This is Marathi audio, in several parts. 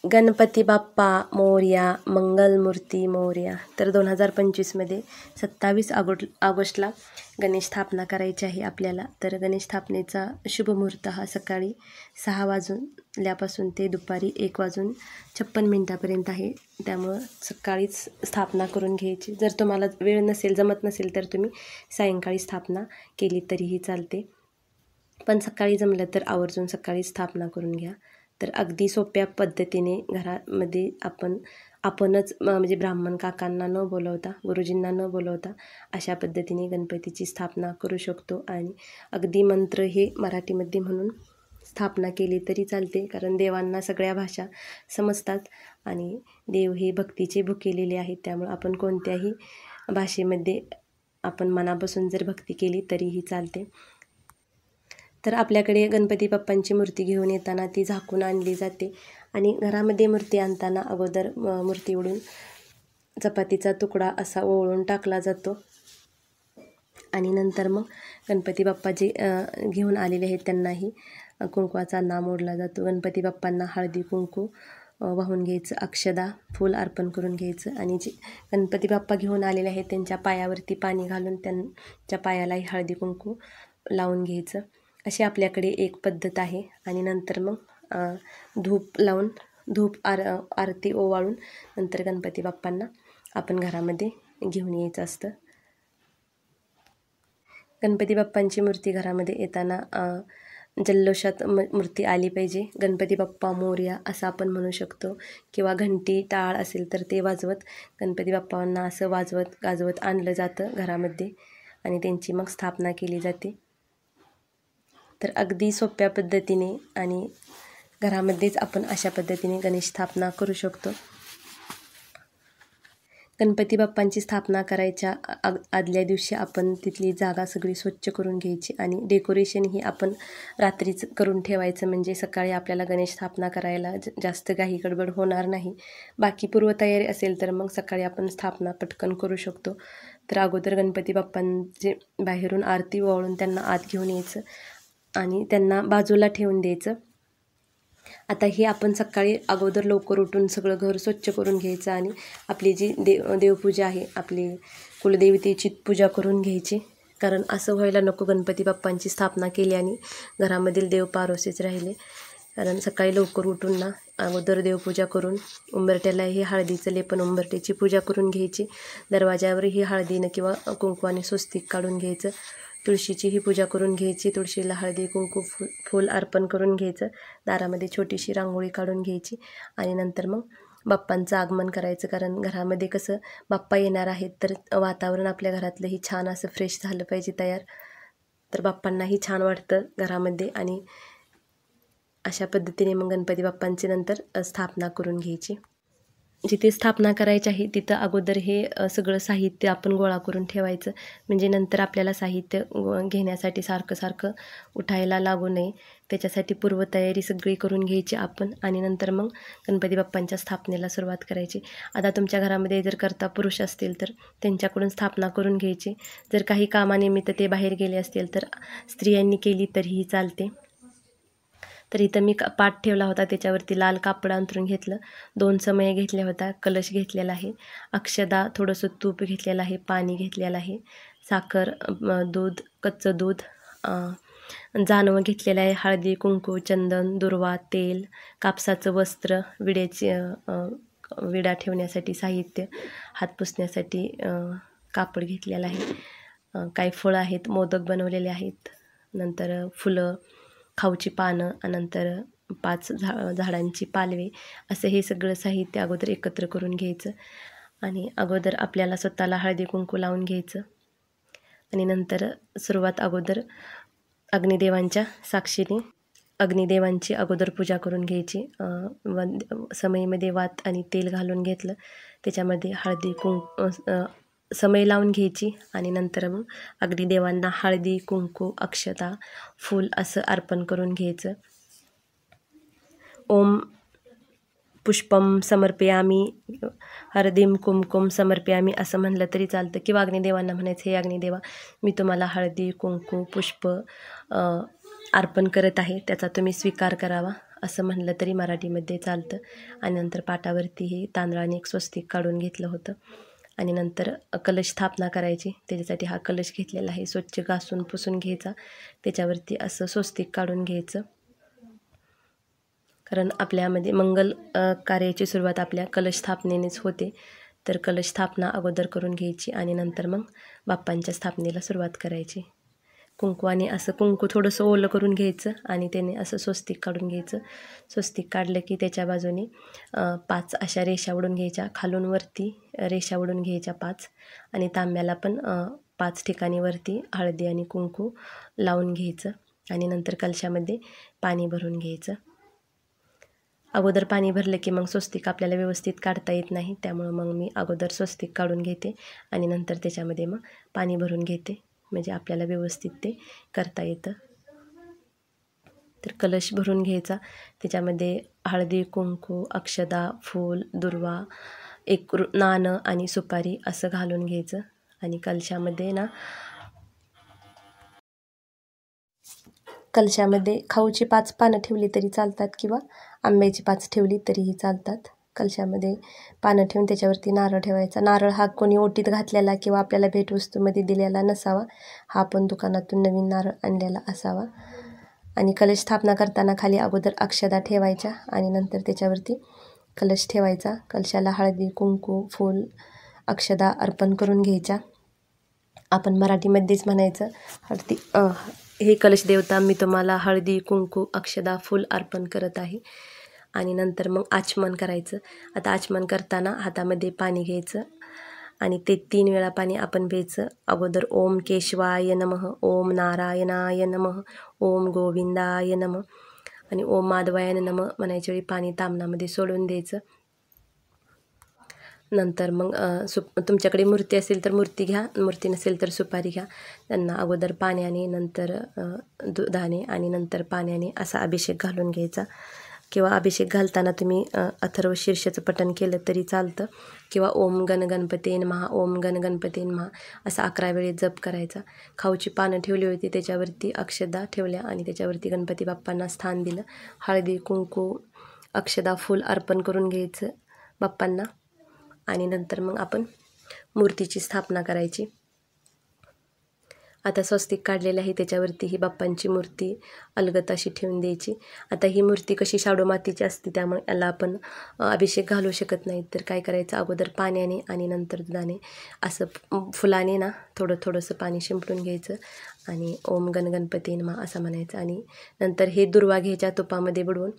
गणपती बाप्पा मोरया, मंगलमूर्ती मोरया. तर 2025मध्ये 27 ऑगस्टला गणेश स्थापना करायची आहे आपल्याला. तर गणेश स्थापनेचा शुभमुहूर्त हा सकाळी 6 वाजल्यापासून ते दुपारी 1 वाजून 56 मिनिटापर्यंत आहे. त्यामुळं सकाळीच स्थापना करून घ्यायची. जर तुम्हाला वेळ नसेल, जमत नसेल तर तुम्ही सायंकाळी स्थापना केली तरीही चालते. पण सकाळी जमलं तर आवर्जून सकाळी स्थापना करून घ्या. तर अगदी सोप्या पद्धतीने घरामध्ये आपणच म्हणजे ब्राह्मण काकांना न बोलवता, गुरुजींना न बोलवता अशा पद्धतीने गणपतीची स्थापना करू शकतो. आणि अगदी मंत्र हे मराठीमध्ये म्हणून स्थापना केली तरी चालते, कारण देवांना सगळ्या भाषा समजतात आणि देव हे भक्तीचे भुकेलेले आहेत. त्यामुळे आपण कोणत्याही भाषेमध्ये आपण मनापासून जर भक्ती केली तरीही चालते. तर आपल्याकडे गणपती बाप्पांची मूर्ती घेऊन येताना ती झाकून आणली जाते आणि घरामध्ये मूर्ती आणताना अगोदर मूर्तीवरून चपातीचा तुकडा असा ओवाळून टाकला जातो आणि नंतर मग गणपती बाप्पा जे घेऊन आलेले आहेत त्यांनाही कुंकवाचा नाम ओढला जातो. गणपती बाप्पांना हळदी कुंकू वाहून घ्यायचं, अक्षदा फूल अर्पण करून घ्यायचं आणि जे गणपती बाप्पा घेऊन आलेले आहेत त्यांच्या पायावरती पाणी घालून त्यांच्या पायालाही हळदी कुंकू लावून घ्यायचं. अशी आपल्याकडे एक पद्धत आहे. आणि नंतर मग धूप लावून आरती ओवाळून नंतर गणपती बाप्पांना आपण घरामध्ये घेऊन यायचं असतं. गणपती बाप्पांची मूर्ती घरामध्ये येताना जल्लोषात मूर्ती आली पाहिजे. गणपती बाप्पा मोरया असं आपण म्हणू शकतो किंवा घंटी टाळ असेल तर ते वाजवत गणपती बाप्पांना असं वाजवत गाजवत आणलं जातं घरामध्ये आणि त्यांची मग स्थापना केली जाते. तर अगदी सोप्या पद्धतीने आणि घरामध्येच आपण अशा पद्धतीने गणेश स्थापना करू शकतो. गणपती बाप्पांची स्थापना करायच्या आदल्या दिवशी आपण तिथली जागा सगळी स्वच्छ करून घ्यायची आणि डेकोरेशन ही आपण रात्रीच करून ठेवायचं, म्हणजे सकाळी आपल्याला गणेश स्थापना करायला जास्त घाई गडबड होणार नाही. बाकी पूर्वतयारी असेल तर मग सकाळी आपण स्थापना पटकन करू शकतो. तर अगोदर गणपती बाप्पांचे बाहेरून आरती ओवाळून त्यांना आत घेऊन यायचं आणि त्यांना बाजूला ठेवून द्यायचं. आता हे आपण सकाळी अगोदर लवकर उठून सगळं घर स्वच्छ करून घ्यायचं आणि आपली जी देवपूजा आहे, आपली कुलदेवतेची पूजा करून घ्यायची. कारण असं व्हायला नको गणपती बाप्पांची स्थापना केली आणि घरामधील देव पारोसेच राहिले. कारण सकाळी लवकर उठून ना अगोदर देवपूजा करून उंबरट्यालाही हळदीचं लेपन, उंबरट्याची पूजा करून घ्यायची. दरवाजावरही हळदीनं किंवा कुंकवाने स्वस्तिक काढून घ्यायचं. तुळशीचीही पूजा करून घ्यायची. तुळशीला हळदी कुंकू फूल अर्पण करून घ्यायचं. दारामध्ये छोटीशी रांगोळी काढून घ्यायची आणि नंतर मग बाप्पांचं आगमन करायचं. कारण घरामध्ये कसं बाप्पा येणार आहेत तर वातावरण आपल्या घरातलंही छान असं फ्रेश झालं पाहिजे तयार. तर बाप्पांनाही छान वाटतं घरामध्ये आणि अशा पद्धतीने मग गणपती बाप्पांची नंतर स्थापना करून घ्यायची. जिथे स्थापना करायची आहे तिथं अगोदर हे सगळं साहित्य आपण गोळा करून ठेवायचं, म्हणजे नंतर आपल्याला साहित्य घेण्यासाठी सारखं उठायला लागू नये. त्याच्यासाठी पूर्वतयारी सगळी करून घ्यायची आपण आणि नंतर मग गणपती बाप्पांच्या स्थापनेला सुरुवात करायची. आता तुमच्या घरामध्ये जर कर्ता पुरुष असतील तर त्यांच्याकडून स्थापना करून घ्यायची. जर काही कामानिमित्त ते बाहेर गेले असतील तर स्त्रियांनी केली तरीही चालते. तर इथं मी पाट ठेवला होता, त्याच्यावरती लाल कापड अंथरून घेतलं, 2 समया घेतल्या होत्या, कलश घेतलेला आहे, अक्षदा, थोडंसं तूप घेतलेलं आहे, पाणी घेतलेलं आहे, साखर, दूध, कच्चं दूध, जानवं घेतलेलं आहे, हळदी कुंकू, चंदन, दुर्वा, तेल, कापसाचं वस्त्र, विडा ठेवण्यासाठी साहित्य, हात पुसण्यासाठी कापड घेतलेलं आहे, काही फळं आहेत, मोदक बनवलेले आहेत, नंतर फुलं, खाऊची पानं, नंतर 5 झाडांची पालवे, असं हे सगळं साहित्य अगोदर एकत्र करून घ्यायचं आणि अगोदर आपल्याला स्वतःला हळदी कुंकू लावून घ्यायचं आणि नंतर सुरुवात अगोदर अग्निदेवांच्या साक्षीने अग्निदेवांची अगोदर पूजा करून घ्यायची. समईमध्ये वात आणि तेल घालून घेतलं, त्याच्यामध्ये हळदी कुंकू समय लावून घ्यायची आणि नंतर मग अग्निदेवांना हळदी कुंकू, अक्षता, फूल असं अर्पण करून घ्यायचं. ओम पुष्पम समर्पयामी, हळदीम कुंकुम समर्पयामी असं म्हणलं तरी चालतं किंवा अग्निदेवांना म्हणायचं, हे अग्निदेवा, मी तुम्हाला हळदी कुंकू पुष्प अर्पण करत आहे, त्याचा तुम्ही स्वीकार करावा असं म्हणलं तरी मराठीमध्ये चालतं. आणि नंतर पाटावरती हे तांदळाने एक स्वस्तिक काढून घेतलं होतं. आणि नंतर कलश स्थापना करायची. त्याच्यासाठी हा कलश घेतलेला आहे, स्वच्छ घासून पुसून घ्यायचा. त्याच्यावरती असं स्वस्तिक काढून घ्यायचं, कारण आपल्यामध्ये मंगल कार्याची सुरुवात आपल्या कलश स्थापनेनेच होते. तर कलश स्थापना अगोदर करून घ्यायची आणि नंतर मग बाप्पांच्या स्थापनेला सुरुवात करायची. कुंकवाने असं कुंकू थोडंसं ओलं करून घ्यायचं आणि त्याने असं स्वस्तिक काढून घ्यायचं. स्वस्तिक काढलं की त्याच्या बाजूने 5 अशा रेषा ओढून घ्यायच्या, खालून वरती रेषा ओढून घ्यायच्या 5. आणि तांब्याला पण 5 ठिकाणी वरती हळदी आणि कुंकू लावून घ्यायचं. आणि नंतर कलशामध्ये पाणी भरून घ्यायचं. अगोदर पाणी भरलं की मग स्वस्तिक आपल्याला व्यवस्थित काढता येत नाही, त्यामुळं मग मी अगोदर स्वस्तिक काढून घेते आणि नंतर त्याच्यामध्ये मग पाणी भरून घेते, म्हणजे आपल्याला व्यवस्थित ते करता येतं. तर कलश भरून घ्यायचा, त्याच्यामध्ये हळदी कुंकू, अक्षदा, फूल, दुर्वा, एक नाणं आणि सुपारी असं घालून घ्यायचं. आणि कलशामध्ये खाऊची 5 पानं ठेवली तरी चालतात किंवा आंब्याची 5 ठेवली तरीही चालतात. कलशामध्ये पानं ठेवून त्याच्यावरती नारळ ठेवायचा. नारळ हा कोणी ओटीत घातलेला किंवा आपल्याला भेटवस्तूमध्ये दिलेला नसावा, हा आपण दुकानातून नवीन नारळ आणलेला असावा. आणि कलश स्थापना करताना खाली अगोदर अक्षदा ठेवायच्या आणि नंतर त्याच्यावरती कलश ठेवायचा. कलशाला हळदी कुंकू, फूल, अक्षदा अर्पण करून घ्यायच्या. आपण मराठीमध्येच म्हणायचं, हे कलश देवता, मी तुम्हाला हळदी कुंकू, अक्षदा, फूल अर्पण करत आहे. आणि नंतर मग आचमन करायचं. आता आचमन करताना हातामध्ये पाणी घ्यायचं आणि ते 3 वेळा पाणी आपण प्यायचं. अगोदर ओम केशवाय नमः, ओम नारायणाय नमः, ओम गोविंदाय नमः आणि ओम माधवाय नमः म्हणायच्या वेळी पाणी तामणामध्ये सोडून द्यायचं. नंतर मग तुमच्याकडे मूर्ती असेल तर मूर्ती घ्या, मूर्ती नसेल तर सुपारी घ्या. त्यांना अगोदर पाण्याने, नंतर दुधाने आणि नंतर पाण्याने असा अभिषेक घालून घ्यायचा. किंवा अभिषेक घालताना तुम्ही अथर्व शीर्षाचं पठण केलं तरी चालतं, किंवा ओम गण गणपते नमः, ओम गण गणपते नमः असा 11 वेळेस जप करायचा. खाऊची पानं ठेवली होती, त्याच्यावरती अक्षदा ठेवल्या आणि त्याच्यावरती गणपती बाप्पांना स्थान दिलं. हळदी कुंकू, अक्षदा, फूल अर्पण करून घ्यायचं बाप्पांना. आणि नंतर मग आपण मूर्तीची स्थापना करायची. आता स्वस्तिक काढलेलं आहे, त्याच्यावरती ही बाप्पांची मूर्ती अलगद अशी ठेवून द्यायची. आता ही मूर्ती कशी शाडू मातीची असते, त्यामुळे याला आपण अभिषेक घालू शकत नाही. तर काय करायचं, अगोदर पाण्याने आणि नंतर दुधाने असं फुलाने ना थोडंसं पाणी शिंपडून घ्यायचं आणि ओम गण गणपती नमः असं म्हणायचं. आणि नंतर हे दुर्वा घ्यायच्या तुपामध्ये बुडवून.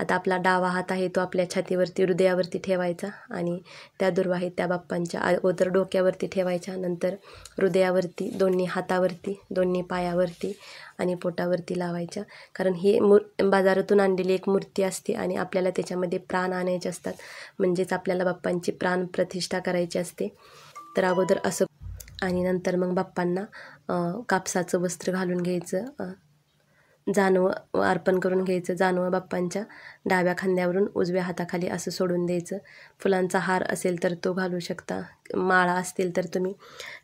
आता आपला डावा हात आहे तो आपल्या छातीवरती हृदयावरती ठेवायचा आणि त्या दुर्वा आहेत त्या बाप्पांच्या अगोदर डोक्यावरती ठेवायच्या, नंतर हृदयावरती, दोन्ही हातावरती, दोन्ही पायावरती आणि पोटावरती लावायच्या. कारण ही बाजारातून आणलेली एक मूर्ती असते आणि आपल्याला त्याच्यामध्ये प्राण आणायचे असतात, म्हणजेच आपल्याला बाप्पांची प्राण प्रतिष्ठा करायची असते. तर अगोदर असं आणि नंतर मग बाप्पांना कापसाचं वस्त्र घालून घ्यायचं, जानवं अर्पण करून घ्यायचं. जानवं बाप्पांच्या डाव्या खांद्यावरून उजव्या हाताखाली असं सोडून द्यायचं. फुलांचा हार असेल तर तो घालू शकता, माळा असतील तर तुम्ही,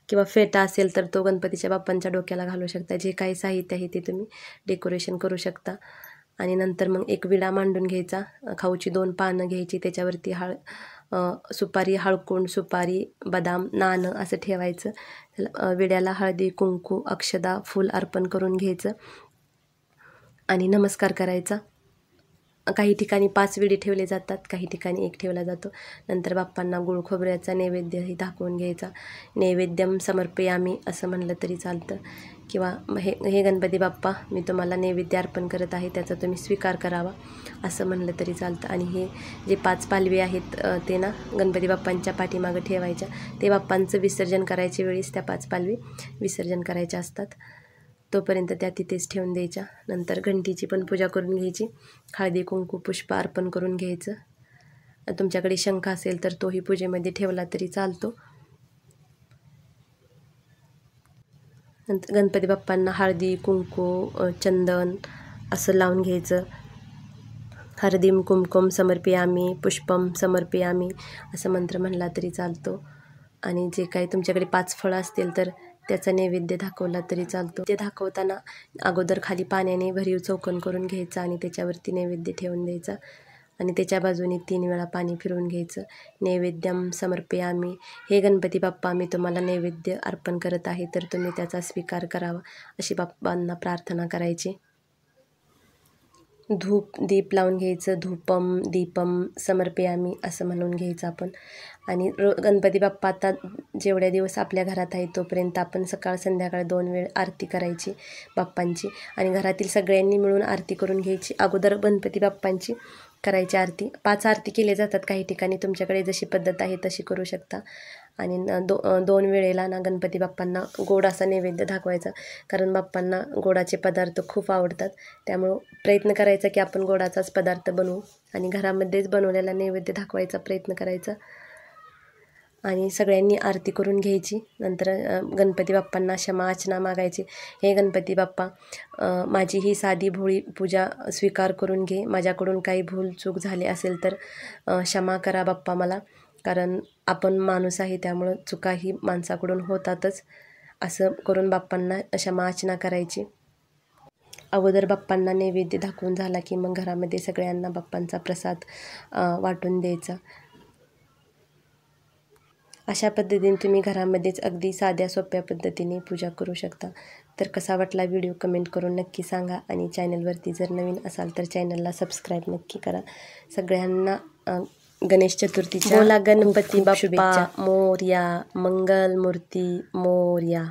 किंवा फेटा असेल तर तो गणपतीच्या बाप्पांच्या डोक्याला घालू शकता. जे काही साहित्य आहे ते तुम्ही डेकोरेशन करू शकता. आणि नंतर मग एक विडा मांडून घ्यायचा. खाऊची 2 पानं घ्यायची, त्याच्यावरती सुपारी, हळकुंड, सुपारी, बदाम, नाणं असं ठेवायचं. विड्याला हळदी कुंकू, अक्षदा, फूल अर्पण करून घ्यायचं आणि नमस्कार करायचा. काही ठिकाणी 5 विडे ठेवले जातात, काही ठिकाणी 1 ठेवला जातो. नंतर बाप्पांना गुळ खोबऱ्याचा नैवेद्यही दाखवून घ्यायचा. नैवेद्यम समर्पयामी असं म्हणलं तरी चालतं, किंवा हे गणपती बाप्पा, मी तुम्हाला नैवेद्य अर्पण करत आहे, त्याचा तुम्ही स्वीकार करावा असं म्हणलं तरी चालतं. आणि हे जे 5 पालवी आहेत ते ना गणपती बाप्पांच्या पाठीमागं ठेवायच्या. ते बाप्पांचं विसर्जन करायच्या वेळेस त्या 5 पालवी विसर्जन करायच्या असतात, तोपर्यंत त्या तिथेच ठेवून द्यायच्या. नंतर घंटीची पण पूजा करून घ्यायची. हळदी कुंकू पुष्प अर्पण करून घ्यायचं. तुमच्याकडे शंख असेल तर तोही पूजेमध्ये ठेवला तरी चालतो. नंतर गणपती बाप्पांना हळदी कुंकू चंदन असं लावून घ्यायचं. हळदीम कुंकुम समर्पयामी, पुष्पम समर्पयामी असं मंत्र म्हणला तरी चालतो. आणि जे काही तुमच्याकडे 5 फळं असतील तर त्याचा नैवेद्य दाखवला तरी चालतो. ते दाखवताना अगोदर खाली पाण्याने भरीव चौकोन करून घ्यायचा आणि त्याच्यावरती नैवेद्य ठेवून द्यायचा आणि त्याच्या बाजूने 3 वेळा पाणी फिरवून घ्यायचं. नैवेद्यम समर्पयामी, हे गणपती बाप्पा मी तुम्हाला नैवेद्य अर्पण करत आहे, तर तुम्ही त्याचा स्वीकार करावा, अशी बाप्पांना प्रार्थना करायची. धूप दीप लावून घ्यायचं. धूपम दीपम समर्पयामी असं म्हणून घ्यायचं आपण. आणि गणपती बाप्पा आता जेवढ्या दिवस आपल्या घरात आहे तोपर्यंत आपण सकाळ संध्याकाळ 2 वेळ आरती करायची बाप्पांची आणि घरातील सगळ्यांनी मिळून आरती करून घ्यायची. अगोदर गणपती बाप्पांची करायची आरती. 5 आरती केल्या जातात काही ठिकाणी, तुमच्याकडे जशी पद्धत आहे तशी करू शकता. आणि 2 वेळेला ना गणपती बाप्पांना गोड असा नैवेद्य दाखवायचा, कारण बाप्पांना गोडाचे पदार्थ खूप आवडतात. त्यामुळं प्रयत्न करायचा की आपण गोडाचाच पदार्थ बनवू आणि घरामध्येच बनवलेला नैवेद्य दाखवायचा प्रयत्न करायचा. आणि सगळ्यांनी आरती करून घ्यायची. नंतर गणपती बाप्पांना क्षमायाचना मागायची. हे गणपती बाप्पा, माझी ही साधी भोळी पूजा स्वीकार करून घे. माझ्याकडून काही भूल चूक झाली असेल तर क्षमा करा बाप्पा मला, कारण आपण माणूस आहे त्यामुळं चुकाही माणसाकडून होतातच. असं करून बाप्पांना क्षमायाचना करायची. अगोदर बाप्पांना नैवेद्य दाखवून झाला की मग घरामध्ये सगळ्यांना बाप्पांचा प्रसाद वाटून द्यायचा. अशा पद्धतीने तुम्ही घरामध्येच अगदी साध्या सोप्या पद्धतीने पूजा करू शकता. तर कसा वाटला व्हिडिओ कमेंट करून नक्की सांगा आणि चॅनलवरती जर नवीन असाल तर चॅनलला सबस्क्राईब नक्की करा. सगळ्यांना गणेश चतुर्थीच्या बोला गणपती बाप्पा मोरया, मंगल मूर्ती मोरया.